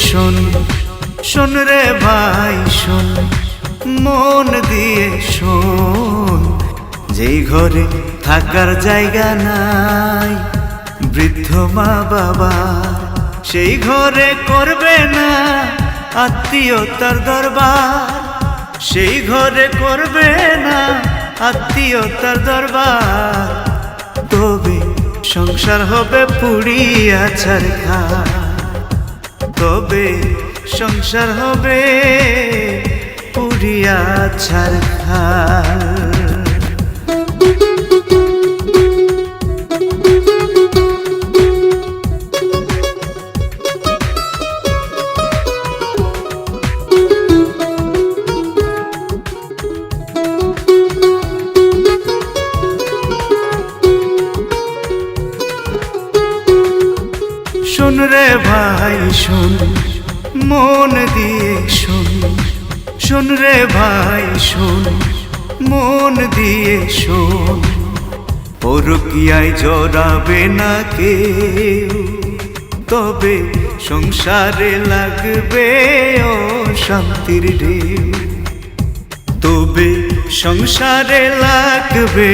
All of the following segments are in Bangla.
শোন, শোন রে ভাই শোন, মন দিয়ে শোন। যেই ঘরে থাকার জায়গা নাই বৃদ্ধ মা বাবা, সেই ঘরে করবে না আত্মীয়তার দরবার, সেই ঘরে করবে না আত্মীয়তার দরবার। তবে সংসার হবে পুড়িয়া ছারখার, তবে সংসার হবে পুড়িয়া ছারখার। শোন রে ভাই শোন, মন দিয়ে শোন, শোন রে ভাই শোন, মন দিয়ে শোন। পরকীয়ায় জড়াবে না কেউ, তবে সংসারে লাগবে ও শান্তির ঢেউ, তবে সংসারে লাগবে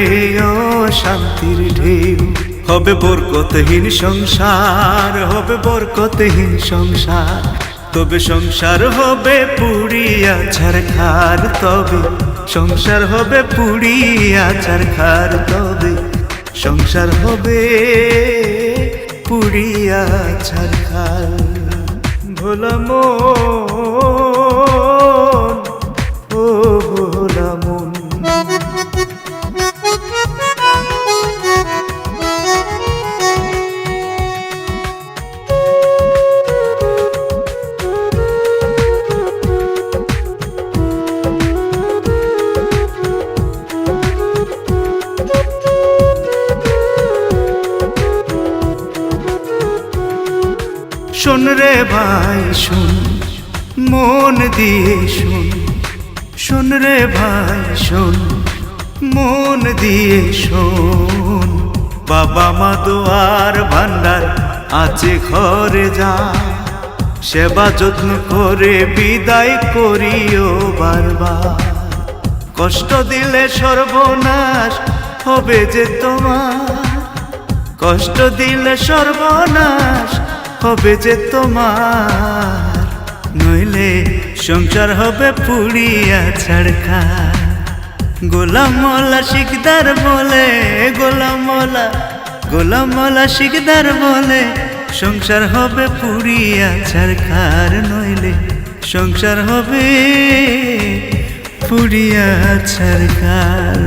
ও শান্তির ঢেউ। হবে বরকতহীন সংসার, হবে বরকতহীন সংসার, তবে সংসার হবে পুড়িয়া ছারখার, তবে সংসার হবে পুড়িয়া ছারখার, তবে সংসার হবে পুড়িয়া ছারখার। ভোলা মন, ও ভোলা মন। শোন রে ভাই শোন, মন দিয়ে শোন, শোন রে ভাই শোন, মন দিয়ে শোন। বাবা মা দোয়ার ভান্ডার আছে ঘরে যা, সেবা যত্ন করে বিদায় করিও বারবার। কষ্ট দিলে সর্বনাশ হবে যে তোমার, কষ্ট দিলে সর্বনাশ হবে যে তোমার, নইলে সংসার হবে পুড়িয়া ছারখার। গোলাম মোল্লা শিকদার বলে, গোলাম মোল্লা, গোলাম মোল্লা শিকদার বলে, সংসার হবে পুড়িয়া ছারখার, নইলে সংসার হবে পুড়িয়া ছারখার।